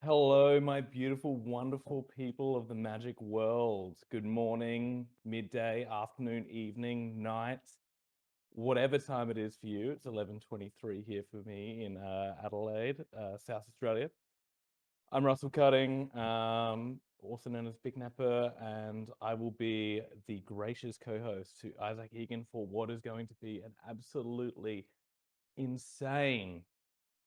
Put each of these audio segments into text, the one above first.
Hello, my beautiful, wonderful people of the magic world. Good morning, midday, afternoon, evening, night, whatever time it is for you. It's 11:23 here for me in Adelaide, South Australia. I'm Russell Cutting, also known as Big Napper, and I will be the gracious co-host to Isaac Egan for what is going to be an absolutely insane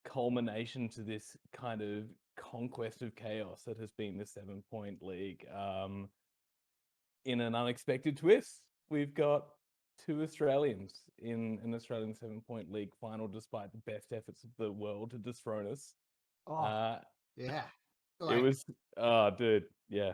culmination to this kind of conquest of chaos that has been the 7 Point League. In an unexpected twist, we've got two Australians in an Australian 7 Point League final, despite the best efforts of the world to dethrone us. Oh, Uh, yeah. it Like, was, dude, yeah.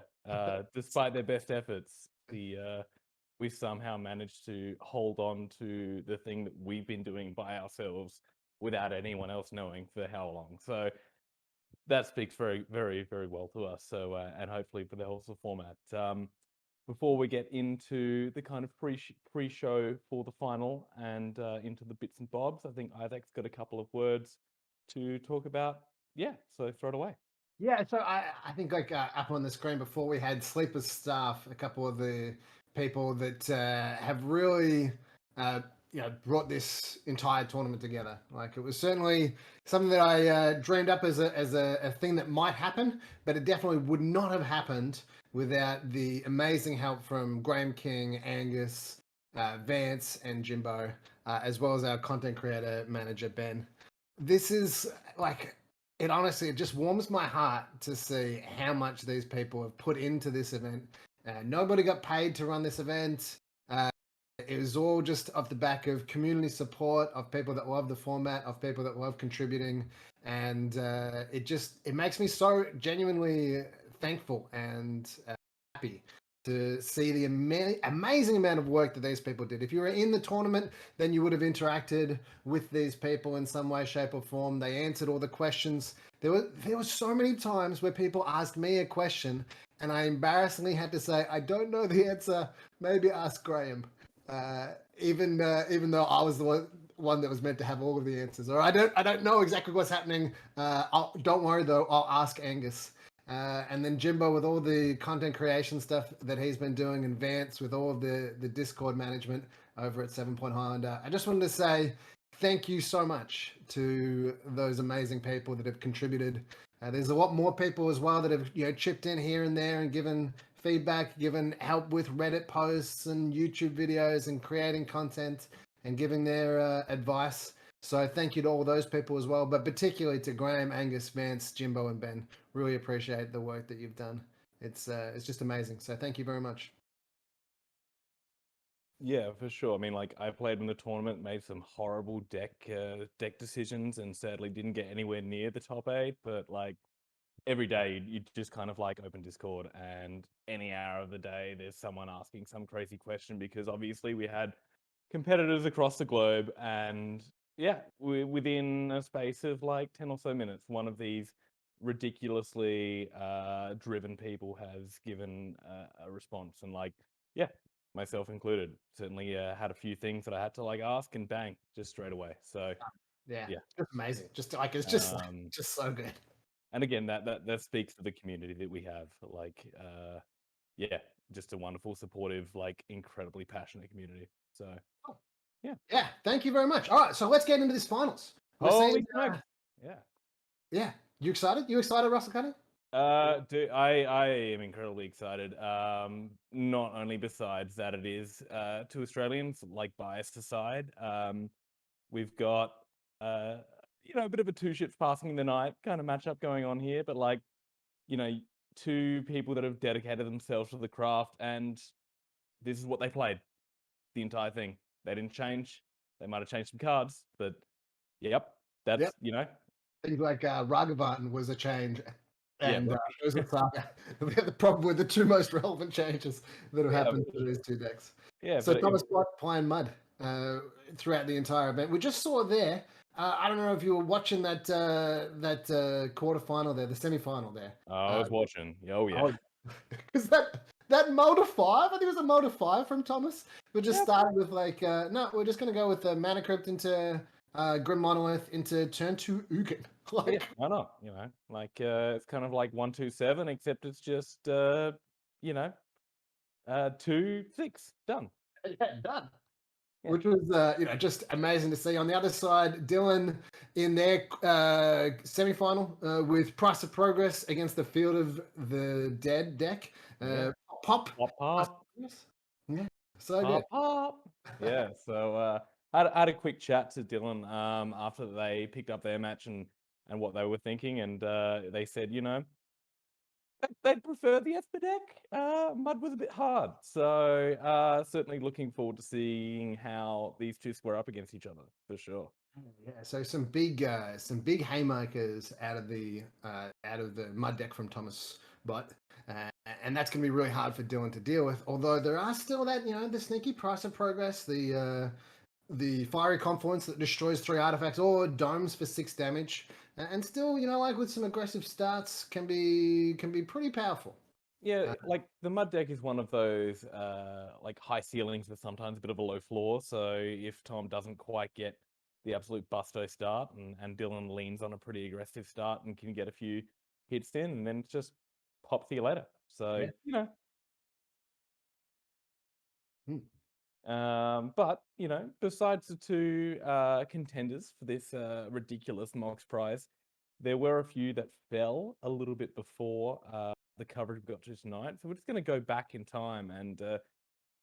Despite their best efforts, we somehow managed to hold on to the thing that we've been doing by ourselves without anyone else knowing for how long. So that speaks very, very, very well to us. So, and hopefully for the whole format. Before we get into the kind of pre-show for the final and into the bits and bobs, I think Isaac's got a couple of words to talk about. Yeah, so throw it away. yeah, so I think up on the screen before we had Sleeper's staff, a couple of the people that have really brought this entire tournament together. Like, it was certainly something that I dreamed up as a thing that might happen, but it definitely would not have happened without the amazing help from Graham King, Angus, Vance, and Jimbo, as well as our content creator manager Ben. This is like, it honestly, it just warms my heart to see how much these people have put into this event. Nobody got paid to run this event. It was all just off the back of community support, of people that love the format, of people that love contributing, and it makes me so genuinely thankful and happy to see the amazing amount of work that these people did. If you were in the tournament, then you would have interacted with these people in some way, shape, or form. They answered all the questions. There were so many times where people asked me a question, and I embarrassingly had to say, "I don't know the answer. Maybe ask Graham." Even though I was the one that was meant to have all of the answers, or I don't know exactly what's happening. Don't worry though, I'll ask Angus. And then Jimbo with all the content creation stuff that he's been doing, and Vance with all of the Discord management over at 7 Point Highlander. I just wanted to say thank you so much to those amazing people that have contributed. There's a lot more people as well that have chipped in here and there and given feedback, given help with Reddit posts and YouTube videos and creating content and giving their advice. So thank you to all those people as well, but particularly to Graham, Angus, Vance, Jimbo, and Ben. Really appreciate the work that you've done. It's just amazing. So thank you very much. Yeah, for sure. I mean, like, I played in the tournament, made some horrible deck decisions, and sadly didn't get anywhere near the top 8. But like, every day you just kind of like open Discord, and any hour of the day there's someone asking some crazy question, because obviously we had competitors across the globe, and yeah, within a space of like 10 or so minutes, one of these ridiculously driven people has given a response. And like, yeah, myself included, certainly had a few things that I had to like ask, and bang, just straight away. So Yeah, yeah, just amazing. Just like, it's just um, just so good. and again, that speaks to the community that we have. Like, yeah, just a wonderful, supportive, like incredibly passionate community. So Oh, yeah, yeah, thank you very much. All right, so let's get into this finals. We're holy seeing, smokes, yeah. yeah. You excited? You excited, Russell Cunning? I am incredibly excited. Not only besides that it is two Australians, like biased aside. We've got a bit of a two ships passing in the night kind of matchup going on here, but like, two people that have dedicated themselves to the craft, and this is what they played the entire thing. They didn't change. They might have changed some cards, but yep, that's Yep. you know, Things like Ragavan was a change, yeah, and but those are Saga. We have the problem with the two most relevant changes that have yeah, happened to these two decks. yeah, So but Thomas Black playing Mud throughout the entire event. We just saw there. I don't know if you were watching that quarterfinal there, the semi-final there. I was watching. Oh yeah. Because that Motor 5, I think it was a Motor 5 from Thomas. We just Yeah. started with like, no, we're just going to go with the Mana Crypt into Grim Monolith into turn 2 Ugin. Yeah, Like, why not? It's kind of like 1-2-7, except it's just 2-6 done. yeah, done. Yeah. Which was, just amazing to see. On the other side, Dillon in their semi-final with Price of Progress against the Field of the Dead deck. Yeah. Pop. Pop pop. Yeah, so good. Pop pop. Yeah. So I had a quick chat to Dylan after they picked up their match and what they were thinking, and they said, they'd prefer the Esper deck. Mud was a bit hard. So certainly looking forward to seeing how these two square up against each other for sure. Yeah, so some big haymakers out of the mud deck from Thomas Bott, and that's going to be really hard for Dylan to deal with. Although there are still that the sneaky Price of Progress, the fiery confluence that destroys 3 artifacts or domes for 6 damage, and still like with some aggressive starts can be pretty powerful. Yeah, like the mud deck is one of those like high ceilings with sometimes a bit of a low floor. So if Tom doesn't quite get the absolute busto start and Dylan leans on a pretty aggressive start and can get a few hits in, and then it's just pop see you later. So Yeah. but besides the two contenders for this ridiculous Mox prize, there were a few that fell a little bit before the coverage we got to tonight. So we're just going to go back in time and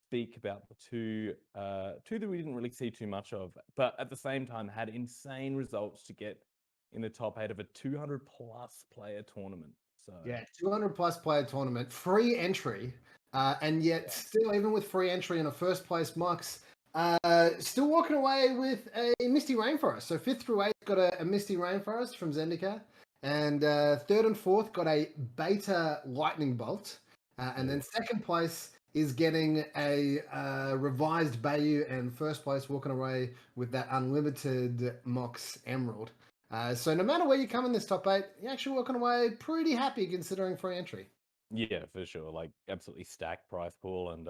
speak about the two that we didn't really see too much of, but at the same time had insane results to get in the top 8 of a 200 plus player tournament. So Yeah, 200 plus player tournament, free entry, and yet still, even with free entry in a first place Mox, still walking away with a Misty Rainforest. So 5th through 8th got a Misty Rainforest from Zendikar, and 3rd and 4th got a Beta Lightning Bolt, and then 2nd place is getting a revised Bayou, and 1st place walking away with that unlimited Mox Emerald. So no matter where you come in this top 8, you're actually walking away pretty happy considering free entry. yeah, for sure. Like absolutely stacked prize pool, and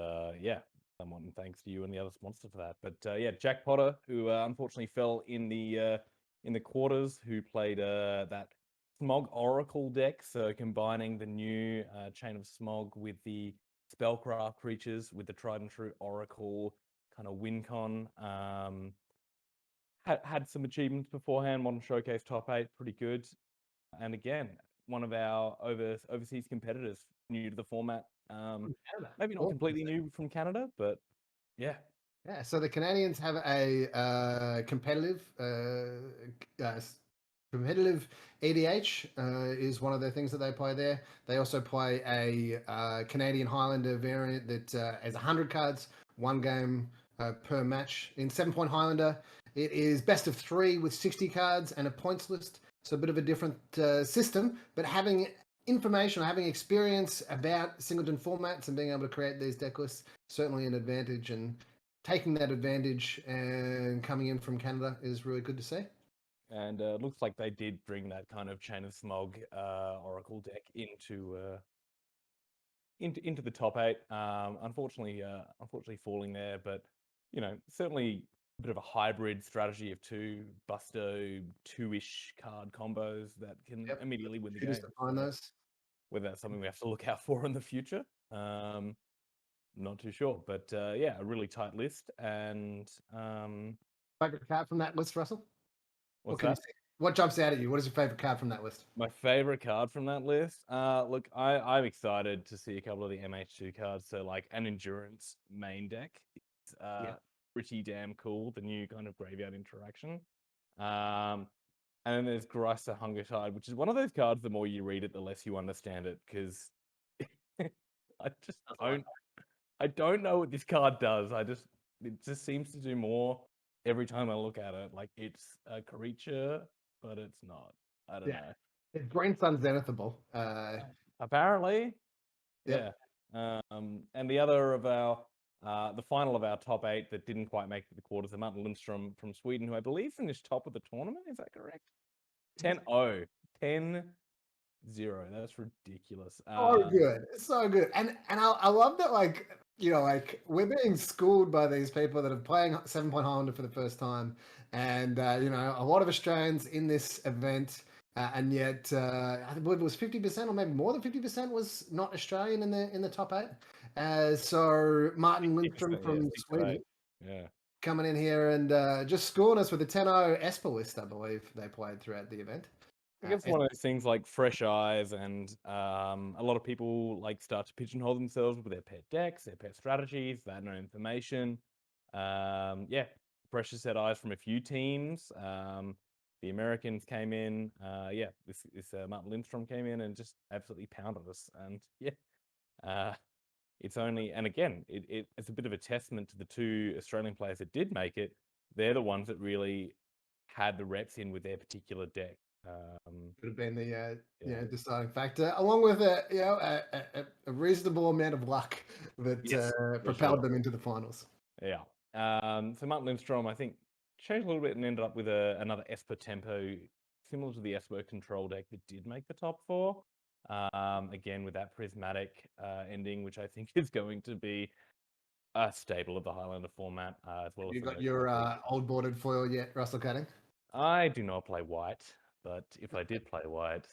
someone thanks to you and the other sponsor for that. But Jack Potter, who unfortunately fell in the quarters, who played that Smog Oracle deck, so combining the new Chain of Smog with the spellcraft creatures with the tried and true Oracle kind of win con. Had some achievements beforehand. Modern Showcase top 8, pretty good. And again, one of our overseas competitors, new to the format. Maybe not completely new from Canada, but yeah. Yeah, so the Canadians have a competitive EDH is one of the things that they play there. They also play a Canadian Highlander variant that has 100 cards, 1 game per match. In 7-point Highlander, it is best of 3 with 60 cards and a points list. So a bit of a different system, but having information or having experience about singleton formats and being able to create these deck lists, certainly an advantage. And taking that advantage and coming in from Canada is really good to see. And it looks like they did bring that kind of Chain of Smog Oracle deck into the top 8. Unfortunately falling there, but certainly a bit of a hybrid strategy of 2 Busto 2-ish card combos that can immediately win the game. Find those. Whether that's something we have to look out for in the future, not too sure. But a really tight list. And favorite card from that list, Russell? What's that? What jumps out at you? What is your favorite card from that list? My favorite card from that list? Look, I'm excited to see a couple of the MH2 cards. So like an endurance main deck is pretty damn cool. The new kind of graveyard interaction. And then there's Grisa Hunger Tide, which is one of those cards, the more you read it, the less you understand it, because I don't know what this card does. It just seems to do more every time I look at it. Like it's a creature, but it's not. I don't know. It's Green Sun Zenithable. Apparently. Yeah. And the other of our the final of our top 8 that didn't quite make the quarters, Martin Lindstrom from Sweden, who I believe finished top of the tournament. Is that correct? 10-0. 10-0. That's ridiculous. So good. And I love that, like, like we're being schooled by these people that are playing 7 Point Highlander for the first time, and a lot of Australians in this event, and yet I believe it was 50% or maybe more than 50% was not Australian in the top eight. So Martin Lindstrom 50%, yeah, from 6 of 8. Sweden Yeah. coming in here and just scoring us with a 10-0 Esper list, I believe they played throughout the event. I think it's one of those things like fresh eyes, and a lot of people like start to pigeonhole themselves with their pet decks, their pet strategies, that no information. Yeah, fresh set eyes from a few teams. The Americans came in. Yeah, this Martin Lindstrom came in and just absolutely pounded us. And yeah, it's only, and again, it's a bit of a testament to the two Australian players that did make it. They're the ones that really had the reps in with their particular deck. Could have been the Yeah. deciding factor, along with a reasonable amount of luck that Yes, for propelled sure. them into the finals. Yeah. So Martin Lindstrom, I think, changed a little bit and ended up with another Esper tempo, similar to the Esper control deck that did make the top 4. Again, with that prismatic ending, which I think is going to be a staple of the Highlander format, as well as You the got most your likely. old boarded foil yet, Russell Cutting? I do not play white, but if I did play white,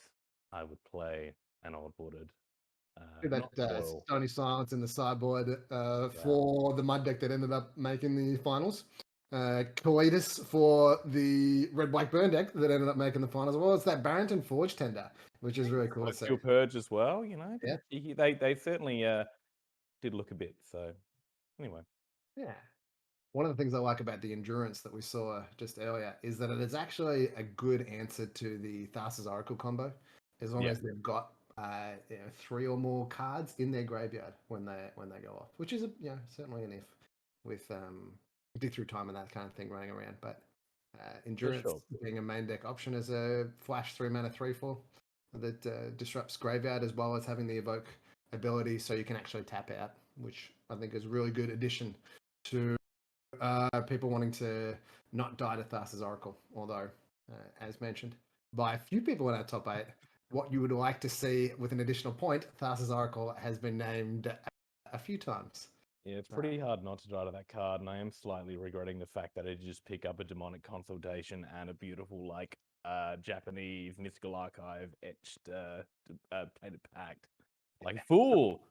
I would play an old boarded, That not foil. Stony Silence in the sideboard Yeah. for the mud deck that ended up making the finals. Coitus for the red black burn deck that ended up making the finals. Well, it's that Barrington Forge tender, which is really cool to see. Celestial Purge as well, Yeah. cheeky. They certainly did look a bit. So anyway, Yeah. One of the things I like about the endurance that we saw just earlier is that it is actually a good answer to the Thassa's Oracle combo, as long yeah, as they've got 3 or more cards in their graveyard when they go off, which is certainly an if with dig through time and that kind of thing running around. But for endurance sure. being a main deck option as a flash 3 mana 3/4 that disrupts graveyard as well as having the evoke ability, so you can actually tap out, which I think is a really good addition to people wanting to not die to Thassa's Oracle, although, as mentioned by a few people in our top 8, what you would like to see with an additional point, Thassa's Oracle has been named a few times. Yeah, it's pretty hard not to die to that card, and I am slightly regretting the fact that I did just pick up a demonic consultation and a beautiful Japanese mystical archive etched painted pact. Like fool.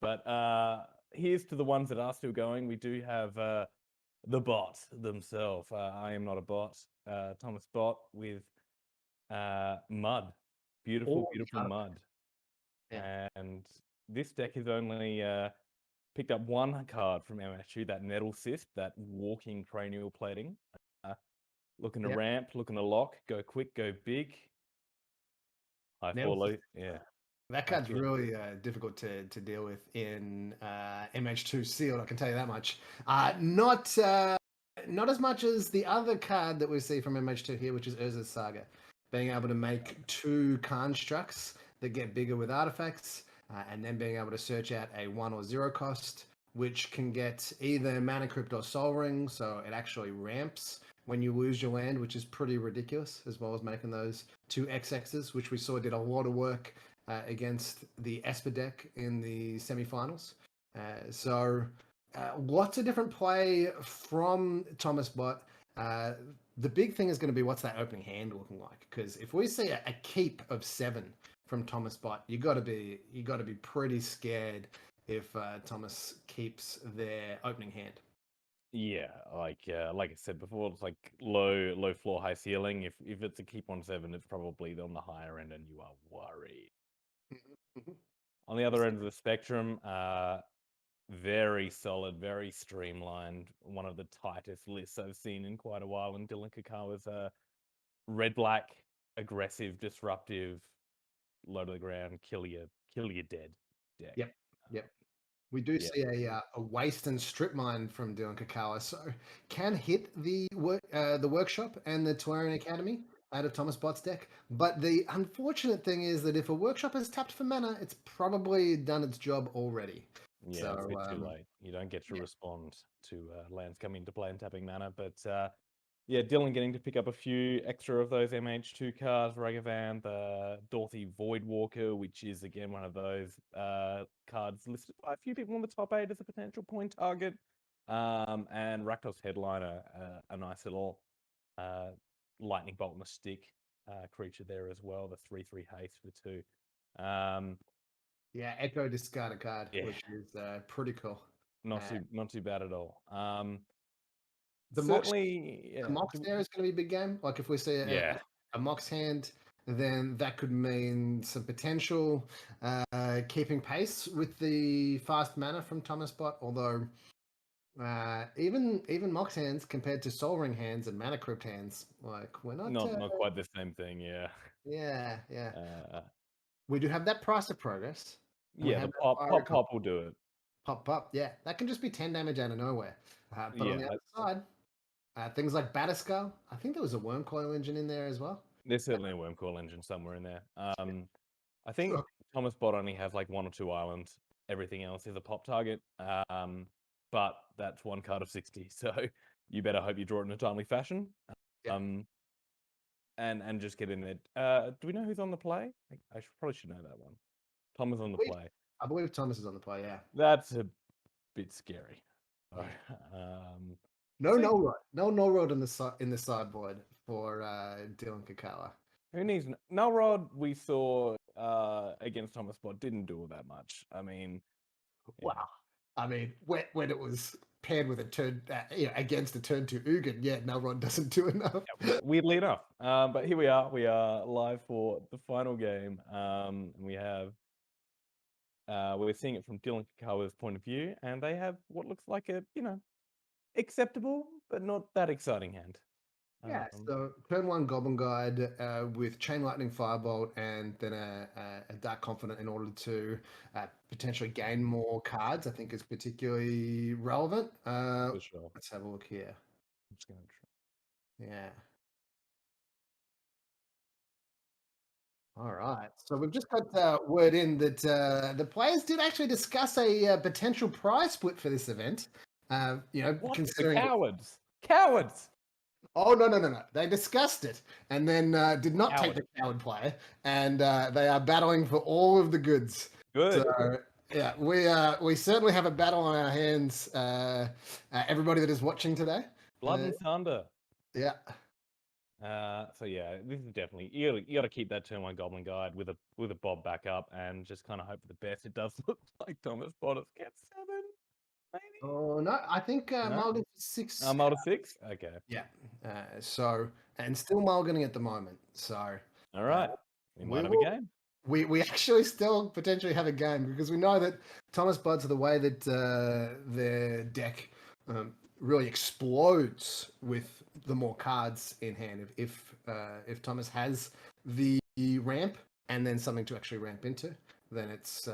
But here's to the ones that are still going. We do have the bot themselves. I am not a bot. Thomas Bot with mud. Beautiful, Oh, beautiful yeah. mud. Yeah. And this deck has only picked up one card from MSU, that Nettle Cyst, that walking cranial plating. Looking to Yep. ramp, looking to lock, go quick, go big. High Nettle four, yeah. That card's really difficult to deal with in MH2 sealed. I can tell you that much. Not as much as the other card that we see from MH2 here, which is Urza's Saga, being able to make 2 constructs that get bigger with artifacts, and then being able to search out a 1 or 0 cost, which can get either Mana Crypt or Soul Ring, so it actually ramps when you lose your land, which is pretty ridiculous, as well as making those 2 XXs, which we saw did a lot of work against the Esper deck in the semi-finals. So lots of different play from Thomas Bot. The big thing is going to be what's that opening hand looking like? Because if we see a keep of 7 from Thomas Bot, you got to be pretty scared if Thomas keeps their opening hand. Yeah, like I said before, it's like low floor, high ceiling. If it's a keep on 7, it's probably on the higher end, and you are worried. Mm-hmm. On the other end of the spectrum, very solid, very streamlined. One of the tightest lists I've seen in quite a while. And Dillon Kikkawa's red-black, aggressive, disruptive, low to the ground, kill you dead deck. Yep. We do see a waste and strip mine from Dillon Kikkawa, so can hit the workshop and the Tolarian Academy out of Thomas Bot's deck. But the unfortunate thing is that if a workshop is tapped for mana, it's probably done its job already. Yeah, So, it's a bit too late. You don't get to respond to lands coming into play and tapping mana. But yeah, Dillon getting to pick up a few extra of those MH2 cards, Ragavan, the Dorothy Voidwalker, which is again one of those cards listed by a few people in the top 8 as a potential point target. And Rakdos Headliner, a nice little lightning bolt on a stick creature there as well, the 3/3 haste for 2. Yeah, Echo discard a card, Yeah. which is pretty cool. Not too bad at all. The Certainly, yeah. Mox there is going to be a big game. Like if we see Yeah. a Mox hand, then that could mean some potential keeping pace with the fast mana from Thomas Bot. Although even Mox hands compared to Soul Ring hands and Mana Crypt hands, like we're not Not quite the same thing, yeah. yeah. We do have that Price of Progress. and we Yeah, have the that pop Fiery pop will do it. Pop. Yeah, that can just be 10 damage out of nowhere. But on Yeah, the other side, things like Batterskull, I think there was a Wormcoil engine in there as well. there's certainly a Wormcoil engine somewhere in there. I think Thomas Bot only has like 1 or 2 islands. Everything else is a pop target. But that's 1 card of 60, so you better hope you draw it in a timely fashion. Yeah. And just get in there. Do we know who's on the play? I probably should know that one. Tom is on the play. I believe Thomas is on the play, yeah. That's a bit scary. No road in the sideboard for Dillon Kikkawa. Who needs Null Rod? We saw against Thomas Bot didn't do all that much. I mean, wow. I mean, when it was paired with a turn, against a turn to Ugin, yeah, Null Rod doesn't do enough. Weirdly enough, but here we are. We are live for the final game. And we have we're seeing it from Dillon Kikkawa's point of view, and they have what looks like a acceptable but not that exciting hand. Yeah, so turn 1 Goblin Guide with Chain Lightning Firebolt and then a Dark Confidant in order to potentially gain more cards, I think is particularly relevant. For sure. Let's have a look here. I'm just gonna try. Yeah. All right. So we've just got word in that the players did actually discuss a potential prize split for this event. What? Considering cowards. Oh no! They discussed it and then did not take the coward play, and they are battling for all of the goods. Good. So yeah, we certainly have a battle on our hands. Everybody that is watching today, Blood and Thunder. Yeah. So yeah, this is definitely you got to keep that turn 1 Goblin Guide with a Bob backup and just kind of hope for the best. It does look like Thomas Bottas gets 7. Maybe? Oh no, I think Mulligan 6. Mulligan 6. Okay. Yeah. So and still Mulliganing at the moment. So all right, we might have a game. We actually still potentially have a game because we know that Thomas Buds, the way that their deck really explodes with the more cards in hand. If Thomas has the ramp and then something to actually ramp into, then it's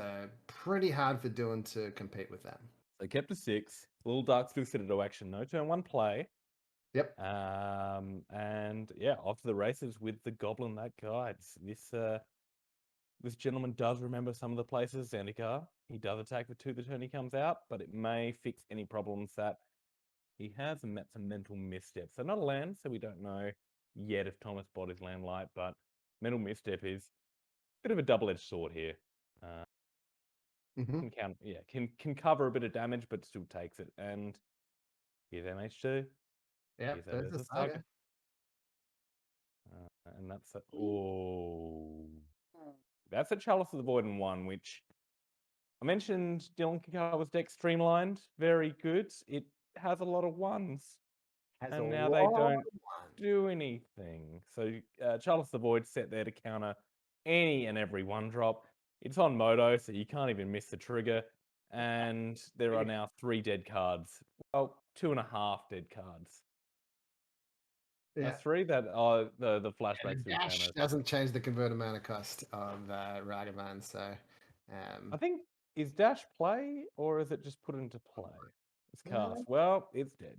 pretty hard for Dillon to compete with that. They kept a 6. Little Dark Sleuth Citadel action. No turn 1 play. Yep. And yeah, off to the races with the Goblin that guides. This gentleman does remember some of the places. Zendikar. He does attack for 2 the turn he comes out, but it may fix any problems that he has and met some mental missteps. So not a land, so we don't know yet if Thomas Bot is land light, but mental misstep is a bit of a double-edged sword here. Can cover a bit of damage, but still takes it. And here's MH2. Yeah, there's the saga. And that's a Chalice of the Void in 1, which I mentioned Dillon Kikkawa's deck streamlined, very good. It has a lot of 1s. And now they don't do anything. So Chalice of the Void set there to counter any and every 1-drop. It's on Moto, so you can't even miss the trigger. And there are now 3 dead cards. Well, 2.5 dead cards. Yeah. 3 that the flashbacks. Dash doesn't change the converted mana cost of Ragavan, so I think is Dash play or is it just put into play? It's cast. Well, it's dead.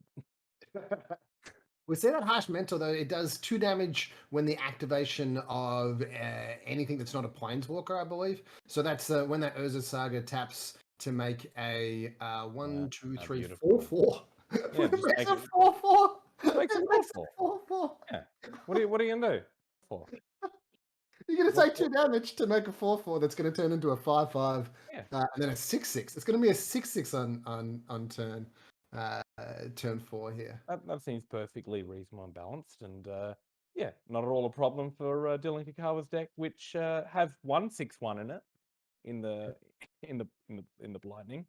We see that Harsh Mental though, it does 2 damage when the activation of anything that's not a Planeswalker, I believe. So that's when that Urza Saga taps to make a 1, 2, 3, 4, 4. Yeah, just make it 4, 4. Makes it makes it 4/4. 4/4. Yeah. What are you gonna do? For You're going to what? take 2 damage to make a 4/4 that's going to turn into a 5/5, Yeah, and then a 6/6. It's going to be a 6/6 on turn 4 here. that seems perfectly reasonable and balanced, and yeah, not at all a problem for Dillon Kikkawa's deck, which has 1/6/1 in it in the in the Lightning.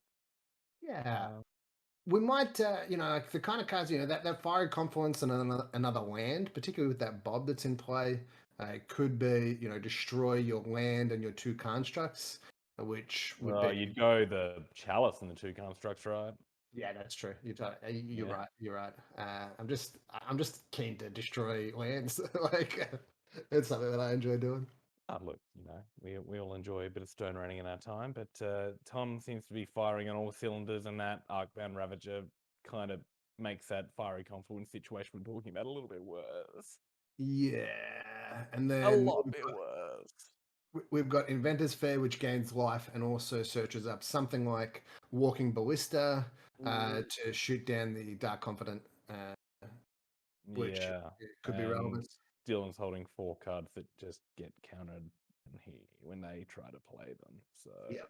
Yeah. We might, like the kind of cards, that Fiery Confluence and another land, particularly with that Bob that's in play, it could be, destroy your land and your 2 constructs, which would Oh, be. you'd go the Chalice and the 2 constructs, right? Yeah, that's true. You're Yeah. right. You're right. I'm just keen to destroy lands. Like it's something that I enjoy doing. Look, we all enjoy a bit of stone running in our time, but Tom seems to be firing on all cylinders, and that Arcbound Ravager kind of makes that Fiery Confluence situation we're talking about a little bit worse. Yeah, and A then lot bit worse. we've got Inventor's Fair, which gains life and also searches up something like Walking Ballista to shoot down the Dark Confident, which Yeah, could be and relevant. Dylan's holding 4 cards that just get countered when they try to play them. So Yeah,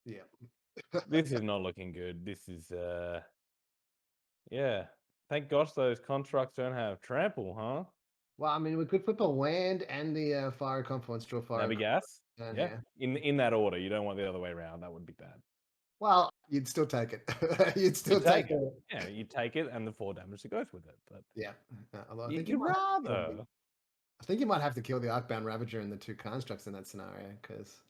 yeah. this is not looking good. This is yeah. Thank gosh those constructs don't have trample, huh? Well, I mean, we could flip a land and the Fiery Confluence to a Fiery That'd be gas. Confluence. Yeah. Yeah. In that order. You don't want the other way around. That would be bad. Well, you'd still take it. You'd still You take take it. it. Yeah, you take it and the 4 damage that goes with it. But Yeah. Although you'd might have to kill rather. I think you might have to kill the Arcbound Ravager and the 2 constructs in that scenario, because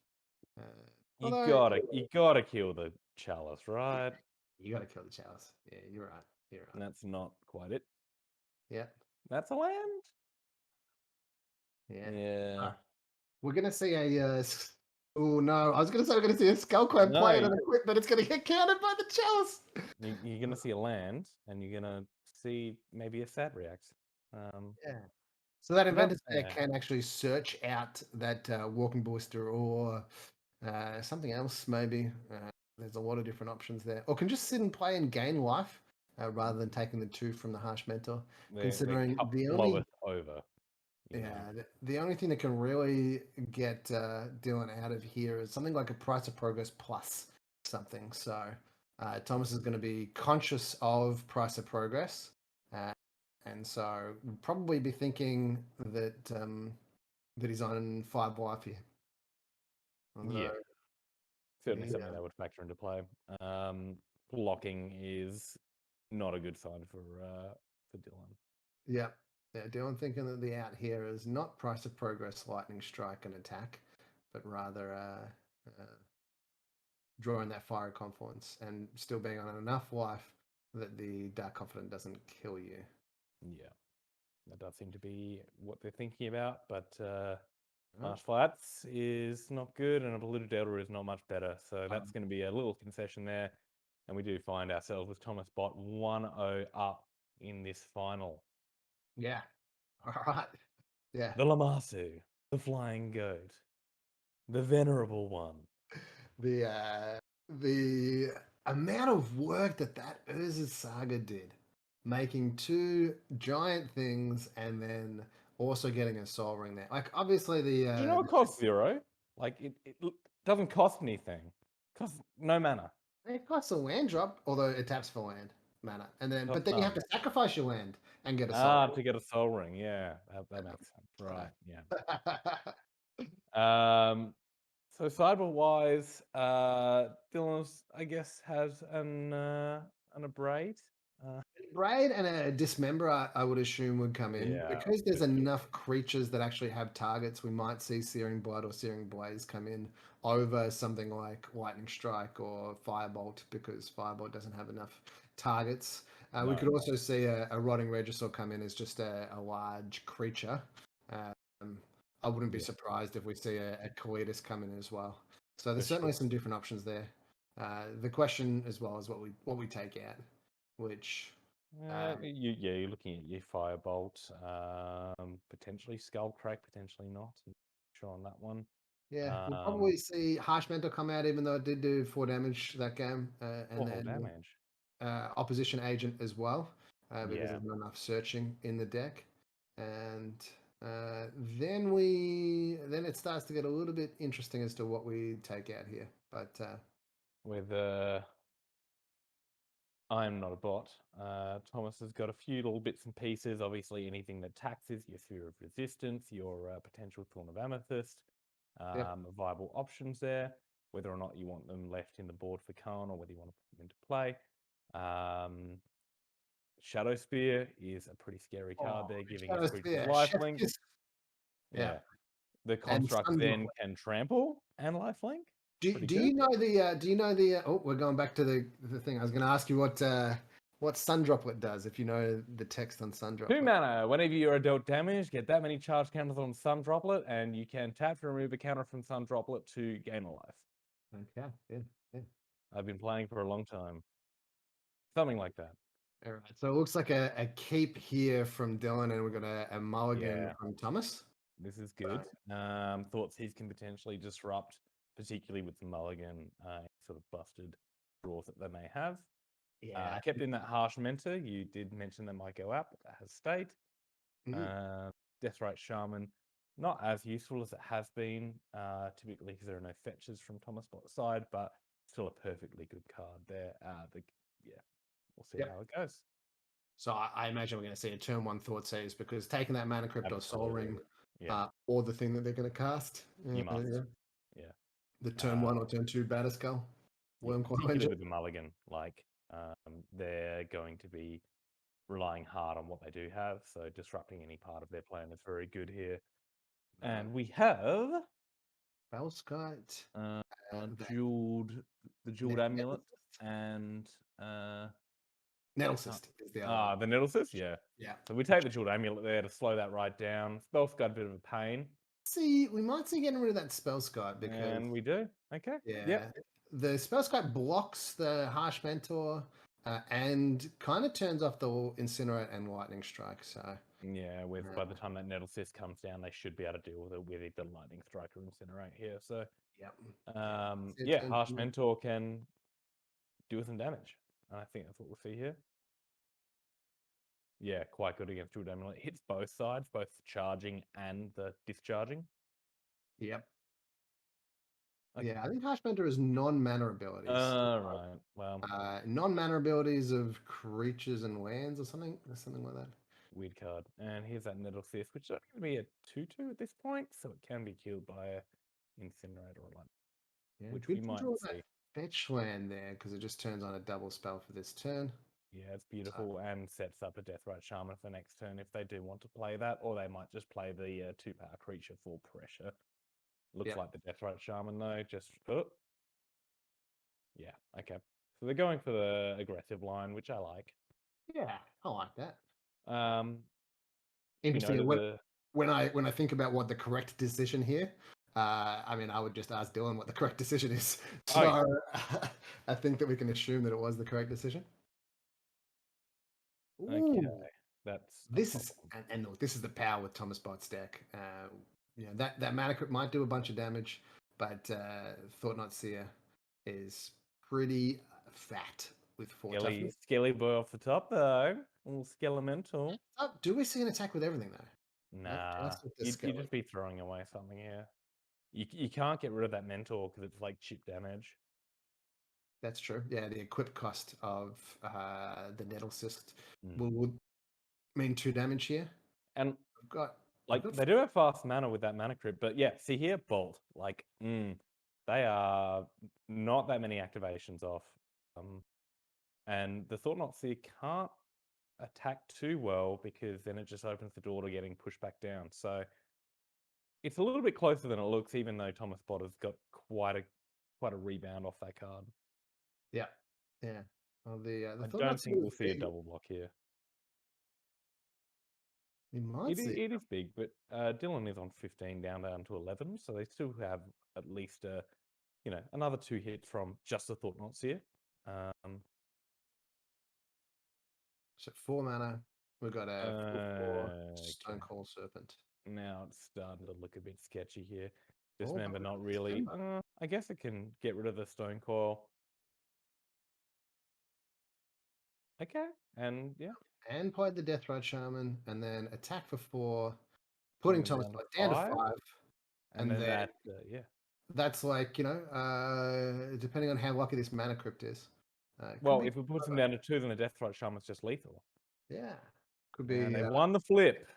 although You gotta kill the chalice, right? you got to kill the Chalice. Yeah, you're right. You're And right. that's not quite it. Yeah. That's a land. Yeah. Yeah. We're gonna see a. Oh no! I was gonna say we're gonna see a Skullclad No, play it and a quit, but it's gonna get countered by the Chalice. you're gonna see a land, and you're gonna see maybe a sad react. Yeah. So that Not Inventor's Fair fair. can actually search out that Walking Ballista or something else, maybe. There's a lot of different options there. Or can just sit and play and gain life rather than taking the 2 from the Harsh Mentor. They're Considering cup the only floweth over. the only thing that can really get Dylan out of here is something like a Price of Progress plus something. So Thomas is going to be conscious of Price of Progress, and so we'll probably be thinking that that he's on 5 life here. Yeah. Certainly Yeah. something that would factor into play. Blocking is not a good sign for Dylan. Yeah. Dylan thinking that the out here is not Price of Progress, Lightning Strike, and attack, but rather drawing that Fire Confluence and still being on enough life that the Dark Confident doesn't kill you. Yeah, that does seem to be what they're thinking about. But Oh. Marsh Flats is not good, and a Polluted Delta is not much better. So that's going to be a little concession there. And we do find ourselves with Thomas Bott 1-0 up in this final. Yeah. All right. Yeah. The Lamasu, the Flying Goat, the Venerable One. The amount of work that Urza's Saga did, making 2 giant things and then also getting a Soul Ring there. Like obviously Do you know it costs 0? Like it doesn't cost anything. It costs no mana. it costs a land drop, although it taps for land mana, and then Costs but then you have none. to sacrifice your land and get a Soul To get a Soul Ring, yeah, that makes sense. Right, yeah. Ring. So sideboard wise, Dylan's I guess has an Abrade. Braid and a Dismember, I would assume, would come in. Yeah, Because there's for sure. enough creatures that actually have targets, we might see Searing Blood or Searing Blaze come in over something like Lightning Strike or Firebolt, because Firebolt doesn't have enough targets. We No. could also see a Rotting Regisaur come in as just a large creature. I wouldn't be Yeah. surprised if we see a Kalidas come in as well. So there's For certainly sure. some different options there. The question as well is what we take out, which You're looking at your Firebolt, potentially Skullcrack, potentially not. I'm not sure on that one. yeah, we'll probably see Harsh Mentor come out, even though it did do 4 damage that game, and 4 whole then damage. Opposition Agent as well. because Yeah. there's not enough searching in the deck, and then it starts to get a little bit interesting as to what we take out here. But With I'm not a bot. Thomas has got a few little bits and pieces. Obviously, anything that taxes your sphere of resistance, your potential Thorn of Amethyst, Yep. viable options there. Whether or not you want them left in the board for Khan or whether you want to put them into play. Shadow Spear is a pretty scary card there, giving its creatures lifelink. Yeah. The construct Sun then Droplet. can trample and lifelink. Do Pretty you good. know the oh, we're going back to the thing. I was going to ask you what Sun Droplet does, if you know the text on Sun 2 Droplet. mana. Whenever you're dealt damage, get that many charge counters on Sun Droplet, and you can tap to remove a counter from Sun Droplet to gain a life. Okay, yeah. I've been playing for a long time. Something like that. All right. So it looks like a keep here from Dillon, and we've got a mulligan Yeah. from Thomas. This is good. Thoughts he can potentially disrupt, particularly with the mulligan sort of busted draws that they may have. Yeah. Kept in that harsh mentor. You did mention that might go out, but that has stayed. Mhm. Deathrite Shaman, not as useful as it has been, typically because there are no fetches from Thomas Bot's side, but still a perfectly good card there. We'll see how it goes. So I imagine we're going to see a turn 1 Thought Seize, because taking that Mana Crypt or Soul Ring, or the thing that they're going to cast. You must. Yeah. The turn 1 or turn 2 Batterskull. Particularly with the mulligan, they're going to be relying hard on what they do have, so disrupting any part of their plan is very good here. And we have Spellskite, the jeweled amulet, and Nettlecyst is the other one. the Nettlecyst, yeah. So we take the jeweled amulet there to slow that right down. Spell's got a bit of a pain. See, we might see getting rid of that Spellskite, because And we do. Okay. yeah, the Spellskite blocks the Harsh Mentor, and kind of turns off the Incinerate and Lightning Strike. So yeah, by the time that Nettlecyst comes down, they should be able to deal with it with either Lightning Strike or Incinerate here. So Harsh Mentor can do some damage. And I think that's what we'll see here. Yeah, quite good against Jeweled Amulet. Hits both sides, both the charging and the discharging. Yep. Okay. Yeah, I think Harsh Mentor is non-mana abilities. Right. Well, non-mana abilities of creatures and lands or something like that. Weird card. And here's that Nettlecyst, which is only going to be a 2/2 at this point, so it can be killed by a Incinerator or one. Yeah, which we might see. Fetch land there, because it just turns on a double spell for this turn. Yeah, it's beautiful, and sets up a Deathrite Shaman for next turn if they do want to play that, or they might just play the 2-power creature for pressure. Looks like the Deathrite Shaman though, just yeah, okay. So they're going for the aggressive line, which I like. Yeah, I like that. Interesting. When I think about what the correct decision here, I mean, I would just ask Dillon what the correct decision is. So I think that we can assume that it was the correct decision. Okay, this is and look, this is the power with Thomas Bot's deck. That Mana Crypt might do a bunch of damage, but Thought Not Seer is pretty fat with 4 toughness. Skelly boy off the top though, all skelemental. Do we see an attack with everything though? Nah, you'd just be throwing away something here. You can't get rid of that mentor because it's like chip damage. That's true. Yeah, the equip cost of the Nettlecyst will mean 2 damage here. And they do have fast mana with that Mana Crypt, but yeah, see here, Bolt. They are not that many activations off. And the Thought Not Seer can't attack too well because then it just opens the door to getting pushed back down. So it's a little bit closer than it looks, even though Thomas Bot has got quite a rebound off that card. Yeah. Well, I don't think we'll see a double block here. It is big, but Dillon is on 15 down to 11, so they still have at least another 2 hits from just the Thought Not Seer. So 4 mana. We've got a 4/4 Stonecoil Serpent. Now it's starting to look a bit sketchy here. Dismember, not really. I guess it can get rid of the Stonecoil. Okay, and yeah. and played the Death Ride Shaman, and then attack for 4, putting them Thomas down to Bot down to 5, 5, and and then then that, yeah. that's like, depending on how lucky this mana crypt is. Could Well, be if we put them down to 2, then the Death Rite Shaman's just lethal. yeah, could And be. they've won the flip.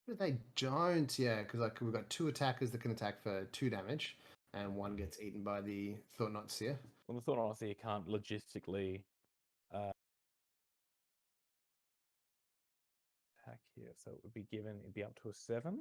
But they don't, yeah, because like we've got 2 attackers that can attack for 2 damage, and 1 gets eaten by the Thought Not Seer. Well, the Thought honestly you can't logistically attack here, so it would be it'd be up to a 7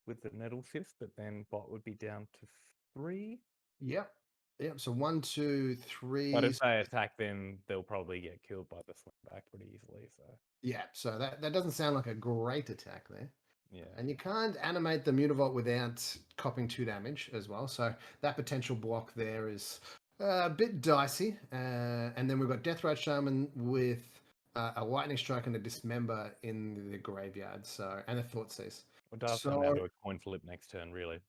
with the Nettle Fist, but then Bot would be down to 3. Yep. Yep. So 1, 2, 3. But if they attack, then they'll probably get killed by the Slam Back pretty easily. So Yeah, so that doesn't sound like a great attack there. yeah, And you can't animate the Mutavault without copping 2 damage as well. So that potential block there is a bit dicey. And then we've got Deathrite Shaman with a Lightning Strike and a Dismember in the graveyard. So and a Thoughtseize. it does So come down to a coin flip next turn, really.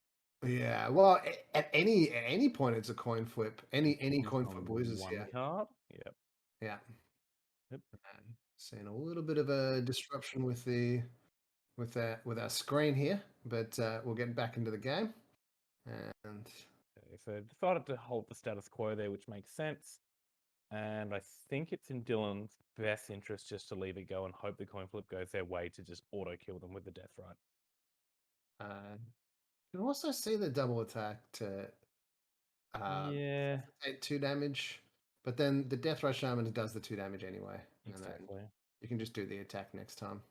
yeah, well, at any point it's a coin flip. Any coin flip On loses one here. card. Yep. Yeah. Yep. Seeing a little bit of a disruption with our screen here, but we'll get back into the game. And Okay, so decided to hold the status quo there, which makes sense. And I think it's in Dillon's best interest just to leave it go and hope the coin flip goes their way to just auto kill them with the Death Rite. you can also see the double attack to Yeah, take 2 damage, but then the Death Rush Shaman does the 2 damage anyway. And then exactly. you can just do the attack next time.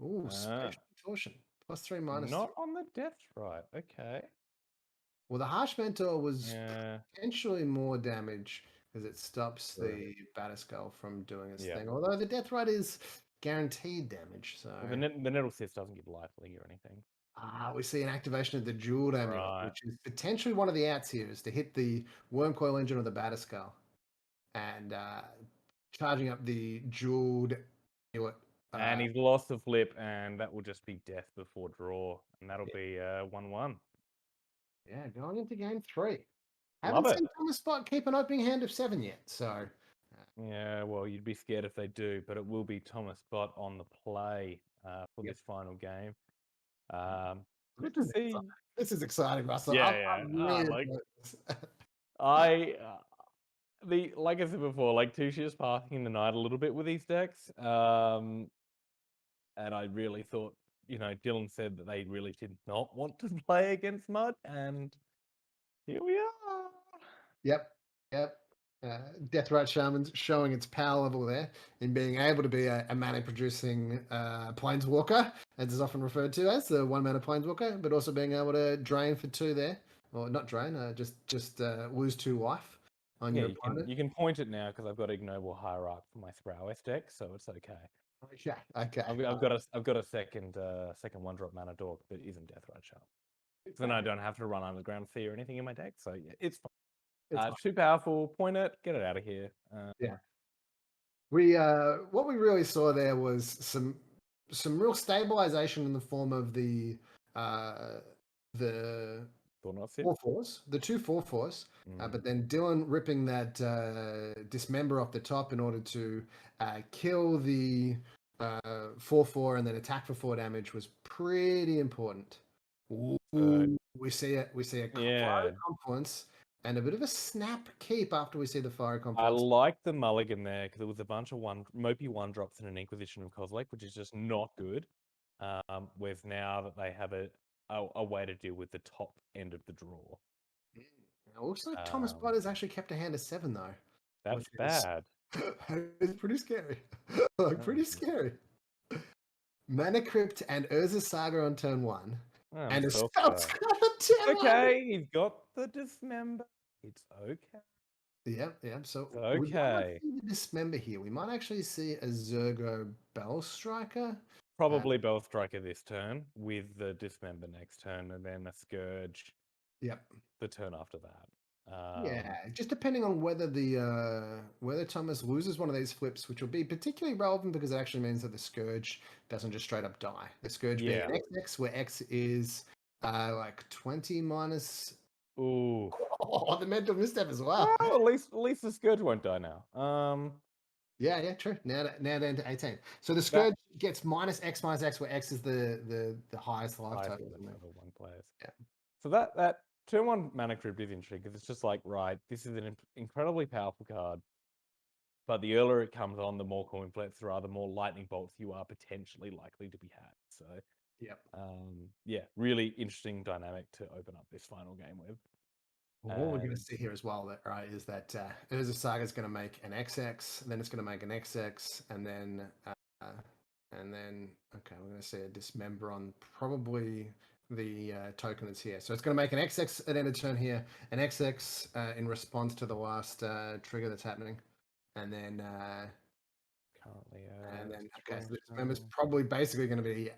Ooh, Spatial Contortion. +3, -3. Not on the Death Rite. Okay. Well, the Harsh Mentor was Yeah. potentially more damage because it stops True. the Batterskull from doing its Yeah. thing. Although the Death Rite is guaranteed damage, so Well, the Nettle Cyst doesn't give life league or anything. we see an activation of the Jeweled Amulet, Right. which is potentially one of the outs here, is to hit the Wormcoil Engine or the Batterskull, and charging up the Jeweled Amulet. And he's lost the flip, and that will just be death before draw, and that'll be 1-1. Yeah, going into game 3. Love Haven't it. seen Thomas Spot keep an opening hand of 7 yet, so Yeah, well, you'd be scared if they do, but it will be Thomas Bott on the play for this final game. Good to see. this is exciting, Russell. Yeah, I'm yeah. really Like excited. like I said before, like Tushia's passing in the night a little bit with these decks. And I really thought, Dillon said that they really did not want to play against Mud, and here we are. Yep. Death Rat Shaman's showing its power level there in being able to be a mana producing planeswalker, as is often referred to as the 1 mana planeswalker, but also being able to drain for 2 there, or not drain, just lose 2 life on your opponent. You can point it now because I've got Ignoble Hierarch for my Throweth deck, so it's okay. Okay. I've got a second 1-drop mana dork that isn't Death Ride Shaman. So then I don't have to run Underground Sea or anything in my deck, so yeah, it's fine. Too powerful. Point it. Get it out of here. Yeah. What we really saw there was some real stabilization in the form of the 4/4s, the 2 4/4s, but then Dillon ripping that Dismember off the top in order to kill the 4/4 and then attack for 4 damage was pretty important. Ooh, we see a Fiery Confluence and a bit of a snap keep after we see the Fiery I Confluence. like the mulligan there because there was a bunch of mopey 1-drops and an Inquisition of Kozilek, which is just not good. With now that they have a way to deal with the top end of the draw. It looks like Thomas Bott has actually kept a hand of 7 though. That's bad. It's pretty scary. Pretty scary. Mana Crypt and Urza Saga on turn 1. And a Spellscry on turn 1. Okay, he's got the Dismember. It's okay. Yeah. So okay. We might see the Dismember here. We might actually see a Zergo Bell Striker. Probably Bell Striker this turn with the Dismember next turn, and then a Scourge. Yep. The turn after that. Yeah, just depending on whether whether Thomas loses one of these flips, which will be particularly relevant because it actually means that the Scourge doesn't just straight up die. The Scourge being an XX, where X is like 20 minus. Ooh. Oh, the mental misstep as well. Well, at least the Scourge won't die now. Yeah, true. Now down to 18. So the That Scourge gets minus X, where X is the highest life highest total. life Isn't it? total one players. Yeah. So that turn one mana crypt is interesting because it's just like, right, this is an incredibly powerful card, but the earlier it comes on, the more coin flips there are, the more lightning bolts you are potentially likely to be had. So Yep. yeah, really interesting dynamic to open up this final game with. Well, what we're going to And see here as well, right, is that Urza Saga is going to make an XX, then it's going to make an XX, and then okay, we're going to see a dismember on probably the token that's here. So it's going to make an XX at end of turn here, an XX in response to the last trigger that's happening, and then currently, okay, so the dismember is probably basically going to be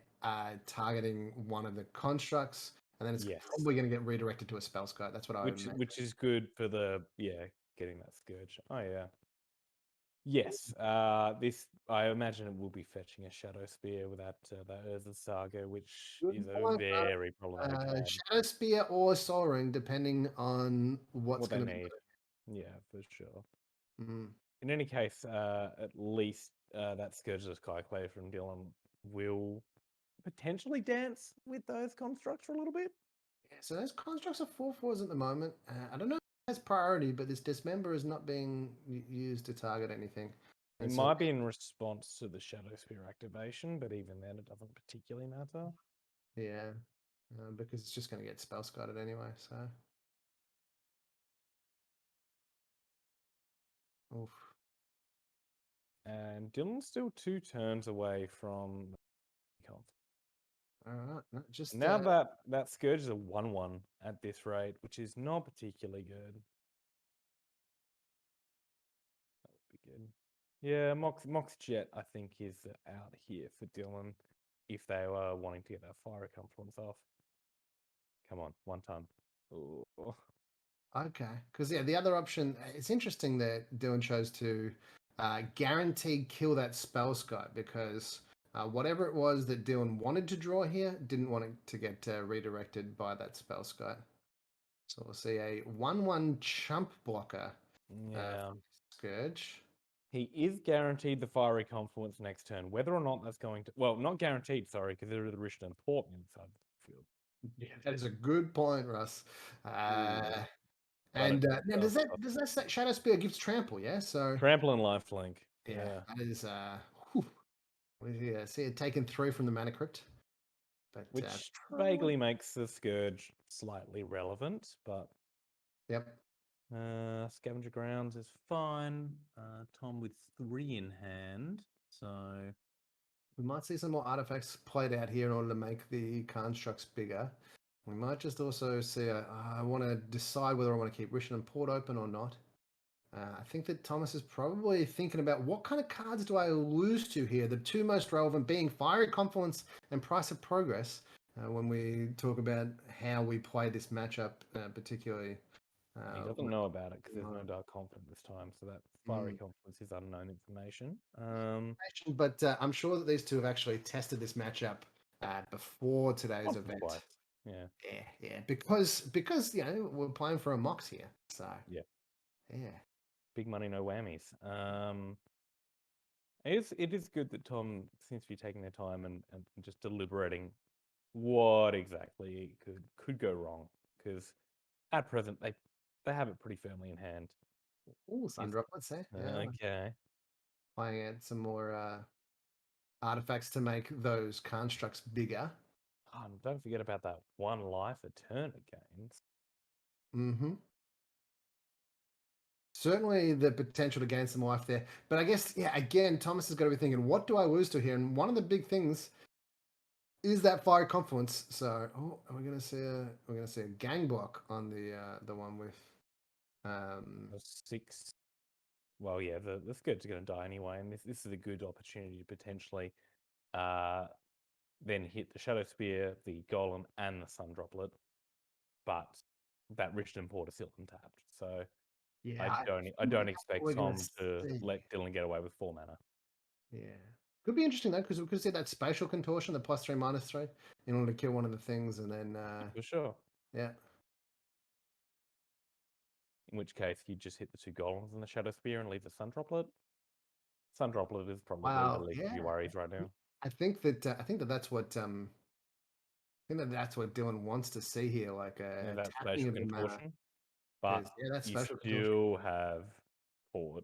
targeting one of the constructs, and then it's yes, probably going to get redirected to a spell scope. That's what I would imagine. which is good for the getting that scourge. Oh yeah. Yes, this I imagine it will be fetching a Shadow Spear with that Urza Saga, which Good is a point, very problematic hand. Shadow Spear or Soul Ring, depending on what's What they going to be. need, yeah, for sure. Mm. In any case, at least that Scourge of the Skyclave from Dillon will potentially dance with those constructs for a little bit. Yeah, so those constructs are 4/4s at the moment. I don't know if it has priority, but this Dismember is not being used to target anything. It And so, might be in response to the Shadow Spear activation, but even then, it doesn't particularly matter. yeah, because it's just going to get spell scattered anyway. So, oof. And Dillon's still 2 turns away from the comp. All right, just Now that Scourge is a 1/1 at this rate, which is not particularly good. That would be good. Yeah, Mox Jet, I think, is out here for Dillon if they were wanting to get that Fiery Confluence off. Come on, one time. Ooh. okay, because yeah, the other option. It's interesting that Dylan chose to guaranteed kill that spell scope because whatever it was that Dylan wanted to draw here didn't want it to get redirected by that spell scope. So we'll see a 1/1 chump blocker Yeah. from Scourge. He is guaranteed the Fiery Confluence next turn. Whether or not that's going to... Well, not guaranteed, sorry, because there is the Rishton Port inside the field. Yeah, that is a good point, Russ. But it Now does does that Shadow Spear gives trample? Yeah, so trample and lifelink. yeah, Yeah. that is see it taken 3 from the Mana Crypt. But Which vaguely makes the Scourge slightly relevant, but yep. Scavenger Grounds is fine. Tom with 3 in hand, so We might see some more artifacts played out here in order to make the constructs bigger. We might just also see I want to decide whether I want to keep Rishon and Port open or not. I think that Thomas is probably thinking about what kind of cards do I lose to here? The two most relevant being Fiery Confluence and Price of Progress when we talk about how we play this matchup, particularly. he doesn't know about it because there's no Dark Confident this time, so that Fiery Confidence is unknown information. But I'm sure that these two have actually tested this matchup before today's event. Twice. Yeah. Yeah. Because we're playing for a Mox here, so yeah. Yeah. Big money, no whammies. It is good that Tom seems to be taking their time and just deliberating what exactly could go wrong, because at present they have it pretty firmly in hand. Oh, Sundrop, let's say. Yeah. Okay. Playing out some more artifacts to make those constructs bigger. Oh, and don't forget about that 1 life a turn it gains. Mm-hmm. Certainly the potential to gain some life there. But I guess, yeah, again, Thomas has got to be thinking, what do I lose to here? And one of the big things is that Fire Confluence. So we're gonna see a gang block on the one with A 6. Well, yeah, the Scourge are going to die anyway, and this is a good opportunity to potentially then hit the Shadow Spear, the Golem, and the Sun Droplet. But that Richmond Port is still untapped, so yeah, I don't expect we're gonna Tom to see. let Dillon get away with 4 mana. Yeah. Could be interesting though, because we could see that spatial contortion, the +3 -3, in order to kill one of the things, and then For sure. yeah. In which case, you just hit the 2 Golems and the Shadow Spear and leave the Sun Droplet. Sun Droplet is probably the Wow, least of yeah. your worries right now. I think that that's what Dillon wants to see here, like Yeah, a that tapping spatial of the mana. contortion, but Yeah, that's you special contortion. still have Port.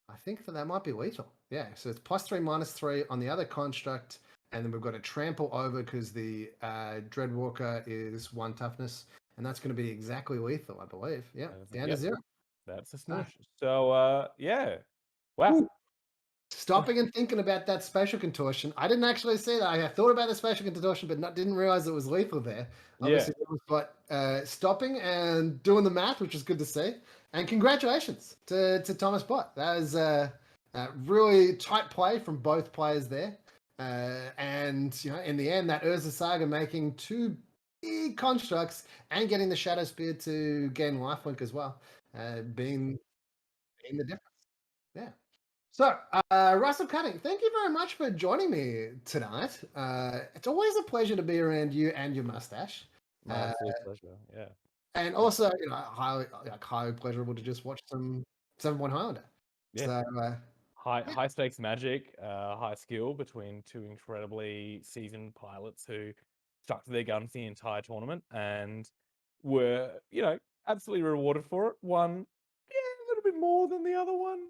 I think that might be lethal. Yeah, so it's +3, -3 on the other construct, and then we've got a trample over because the Dreadwalker is 1 toughness, and that's going to be exactly lethal, I believe. Yeah, down to Yep, 0. that's a Ah. smoosh. So, yeah. Wow. Woo. Stopping and thinking about that spatial contortion. I didn't actually see that. I thought about the spatial contortion, but didn't realize it was lethal there. Yeah. Obviously, but stopping and doing the math, which is good to see. And congratulations to Thomas Bott. That was a really tight play from both players there. And in the end, that Urza Saga making 2 big constructs and getting the Shadow Spear to gain lifelink as well, being the difference. Yeah. So, Russell Cutting, thank you very much for joining me tonight. It's always a pleasure to be around you and your mustache. My absolute pleasure. Yeah. And also, highly pleasurable to just watch some 7-Point Highlander. Yeah. So, High stakes magic, high skill between 2 incredibly seasoned pilots who stuck to their guns the entire tournament and were, absolutely rewarded for it. One, a little bit more than the other one.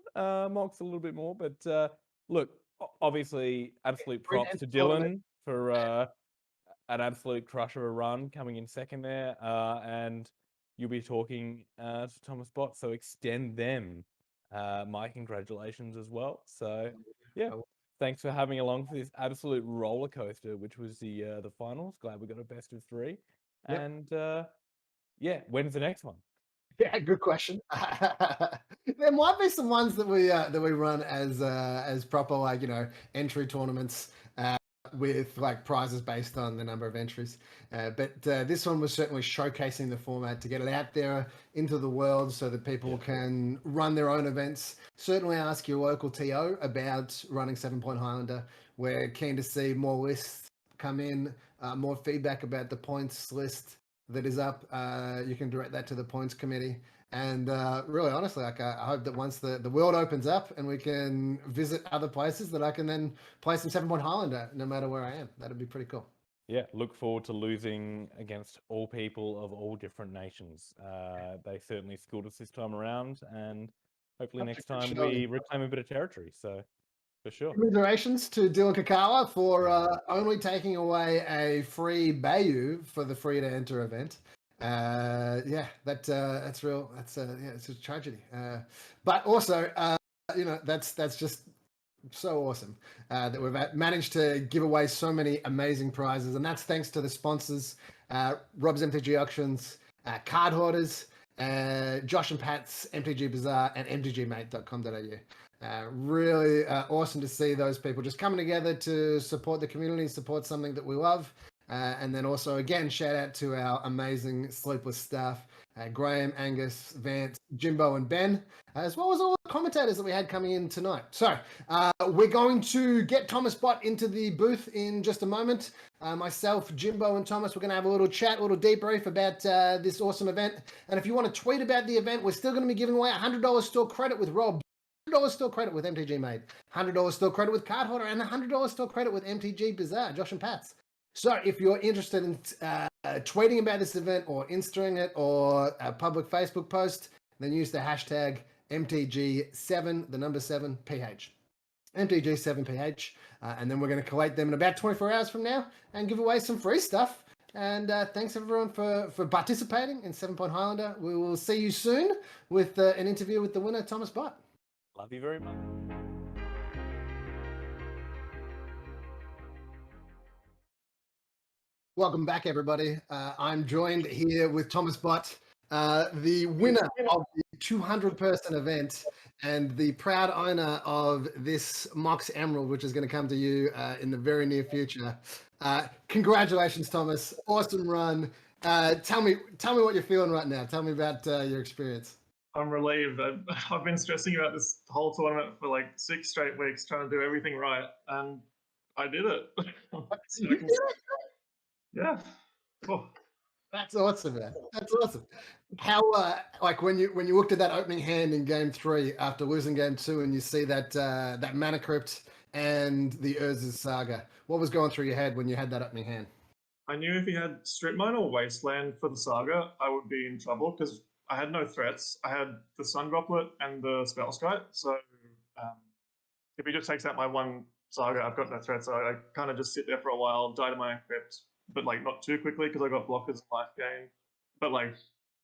Mox a little bit more, but look, obviously, absolute great props to tournament. Dillon for an absolute crusher of a run coming in second there, and you'll be talking to Thomas Bott, so extend them my congratulations as well. So yeah, thanks for having me along for this absolute roller coaster, which was the finals. Glad we got a best of 3, Yep. and yeah, when's the next one? Yeah, good question. There might be some ones that we run as proper entry tournaments with like prizes based on the number of entries. But this one was certainly showcasing the format to get it out there into the world so that people can run their own events. Certainly ask your local TO about running 7-Point Highlander. We're keen to see more lists come in, more feedback about the points list that is up. You can direct that to the points committee. And really, honestly, I hope that once the world opens up and we can visit other places, that I can then play some 7-Point Highlander no matter where I am. That'd be pretty cool. Yeah, look forward to losing against all people of all different nations. They certainly schooled us this time around, and hopefully next time we reclaim a bit of territory. So, for sure. Commiserations to Dillon Kikkawa for only taking away a free Bayou for the free to enter event. That's real. It's a tragedy. But also, that's just so awesome that we've managed to give away so many amazing prizes, and that's thanks to the sponsors, Rob's MTG Auctions, Card Hoarders, Josh and Pat's MTG Bazaar, and mtgmate.com.au. Really awesome to see those people just coming together to support the community, support something that we love. And then also, again, shout out to our amazing Sleepless staff, Graham, Angus, Vance, Jimbo, and Ben, as well as all the commentators that we had coming in tonight. So we're going to get Thomas Bott into the booth in just a moment. Myself, Jimbo, and Thomas, we're going to have a little chat, a little debrief about this awesome event. And if you want to tweet about the event, we're still going to be giving away $100 store credit with Rob, $100 store credit with MTG Mate, $100 store credit with Card Holder, and $100 store credit with MTG Bazaar, Josh and Pat's. So if you're interested in tweeting about this event or Instaing it or a public Facebook post, then use the hashtag MTG7, the number 7PH. MTG7PH. And then we're going to collate them in about 24 hours from now and give away some free stuff. And thanks everyone for participating in 7-Point Highlander. We will see you soon with an interview with the winner, Thomas Bott. Love you very much. Welcome back, everybody. I'm joined here with Thomas Bott, the winner of the 200-person event and the proud owner of this Mox Emerald, which is going to come to you in the very near future. Congratulations, Thomas. Awesome run. Tell me what you're feeling right now. Tell me about your experience. I'm relieved. I've been stressing about this whole tournament for like 6 straight weeks, trying to do everything right, and I did it. Yeah. Oh. That's awesome, man. That's awesome. How like when you looked at that opening hand in game 3 after losing game 2, and you see that mana crypt and the Urza's Saga, what was going through your head when you had that opening hand? I knew if he had Strip Mine or Wasteland for the Saga, I would be in trouble because I had no threats. I had the Sun Droplet and the Spell Strike. So um, if he just takes out my one Saga, I've got no threats. So I kind of just sit there for a while, die to my own crypt, but like not too quickly because I got blockers and life gain. But like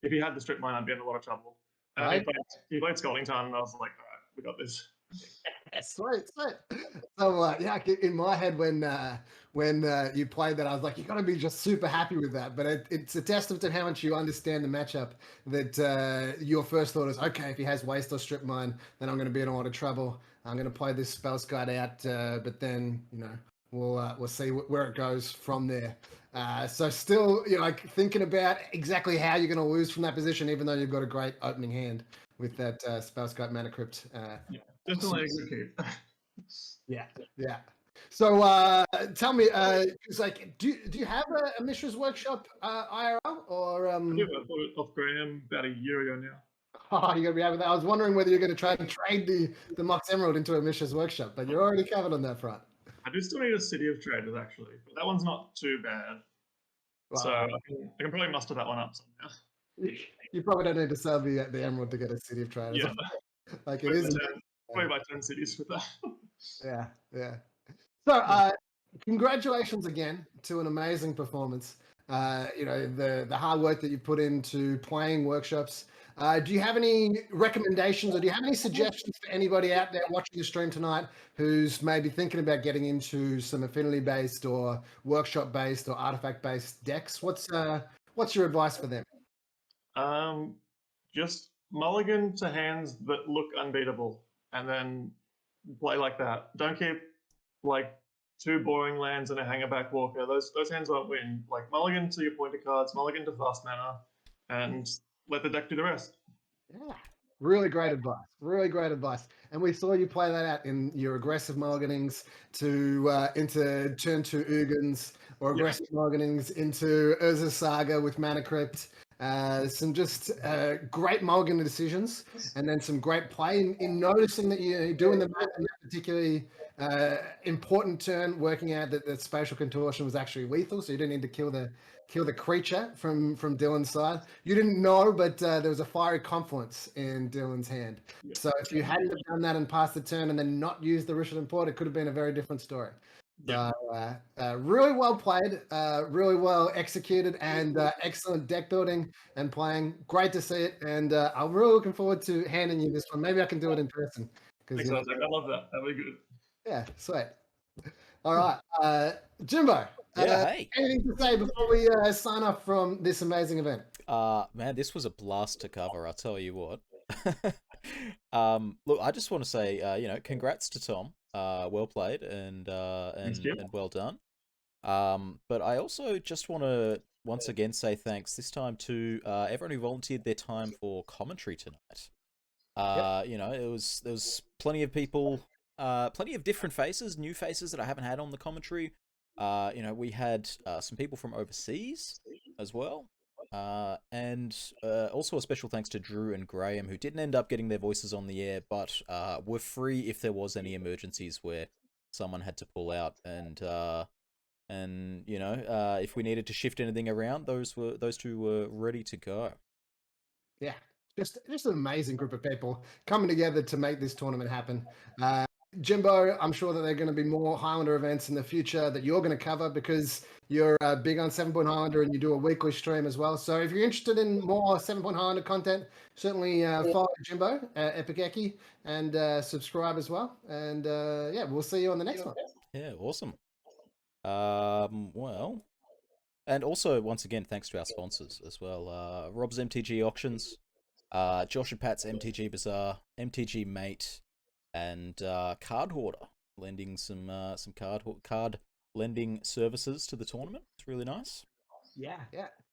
if he had the Strip Mine, I'd be in a lot of trouble. And Right? he played Scalding Tarn, and I was like, all right, we got this. Sweet, sweet. So yeah, in my head when you played that, I was like, you got to be just super happy with that. But it's a testament to how much you understand the matchup. That your first thought is, okay, if he has Waste or Strip Mine, then I'm going to be in a lot of trouble. I'm going to play this Spell Guide out, but then we'll see where it goes from there. So still, like thinking about exactly how you're going to lose from that position, even though you've got a great opening hand with that Spell Guide Mana Crypt. Yeah, definitely a good keep. Yeah, yeah. So tell me, it's like, do you have a Mishra's Workshop IRL or I did I bought it off Graham about a year ago now. oh, you're gonna be having that? I was wondering whether you're gonna try and trade the Mox Emerald into a Mishra's Workshop, but you're already covered on that front. I do still need a City of Traders actually, but that one's not too bad. So Wow. I can probably muster that one up somehow. You probably don't need to sell the Emerald to get a City of Traders. Yeah, Like it is. probably by 10 cities with that. Yeah, yeah. So, congratulations again to an amazing performance. The hard work that you put into playing workshops. Do you have any recommendations, or do you have any suggestions for anybody out there watching the stream tonight who's maybe thinking about getting into some affinity-based or workshop-based or artifact-based decks? What's your advice for them? Just mulligan to hands that look unbeatable, and then play like that. Don't keep like 2 boring lands and a hangerback walker. Those hands won't win. Like mulligan to your pointer cards, mulligan to fast mana, and let the deck do the rest. Yeah, really great advice. Really great advice. And we saw you play that out in your aggressive mulliganings to into turn 2 Ugins, or aggressive mulliganings into Urza's Saga with Mana Crypt. Some just great mulligan decisions, and then some great play in noticing that you're doing the math in that particularly important turn, working out that the spatial contortion was actually lethal, so you didn't need to kill the creature from Dillon's side. You didn't know, but there was a fiery confluence in Dillon's hand. So if you hadn't have done that and passed the turn and then not used the Richard Port, it could have been a very different story. Yeah. So really well played, really well executed, and excellent deck building and playing. Great to see it, and I'm really looking forward to handing you this one. Maybe I can do it in person. Thanks, Isaac. I love that. That'll be good. Yeah, sweet. All right, Jimbo. Hey. Anything to say before we sign off from this amazing event? Man, this was a blast to cover, I'll tell you what. Look, I just want to say, congrats to Tom. Well played and well done. But I also just want to once again say thanks this time to everyone who volunteered their time for commentary tonight. There was plenty of people, plenty of different faces, new faces that I haven't had on the commentary. We had some people from overseas as well. And also a special thanks to Drew and Graham, who didn't end up getting their voices on the air, but were free if there was any emergencies where someone had to pull out. And if we needed to shift anything around, those two were ready to go. Yeah, just an amazing group of people coming together to make this tournament happen. Jimbo, I'm sure that there are going to be more Highlander events in the future that you're going to cover, because you're big on 7-Point Highlander and you do a weekly stream as well. So if you're interested in more 7-Point Highlander content, certainly follow Jimbo, Epic Eki, and subscribe as well. And we'll see you on the next one. Yeah, awesome. Well, and also once again, thanks to our sponsors as well. Rob's MTG Auctions, Josh and Pat's MTG Bazaar, MTG Mate, and Card Hoarder, lending some card lending services to the tournament. It's really nice. Yeah.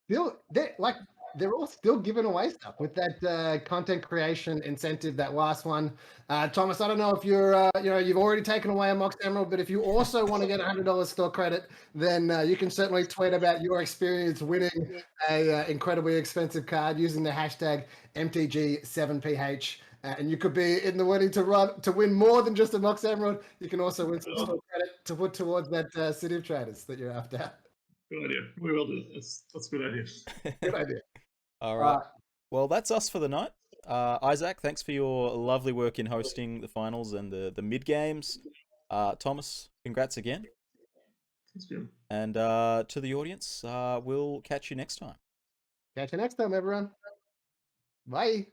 Bill, like they're all still giving away stuff with that content creation incentive. That last one, Thomas. I don't know if you're, you've already taken away a Mox Emerald, but if you also want to get $100 store credit, then you can certainly tweet about your experience winning a incredibly expensive card using the hashtag MTG7PH. And you could be in the winning to win more than just a Mox Emerald. You can also win some store credit to put towards that City of Traders that you're after. Good idea. We will do this. That's a good idea. Good idea. All right. Well, that's us for the night. Isaac, thanks for your lovely work in hosting the finals and the mid games. Thomas, congrats again. Thanks, Jim. And to the audience, we'll catch you next time. Catch you next time, everyone. Bye.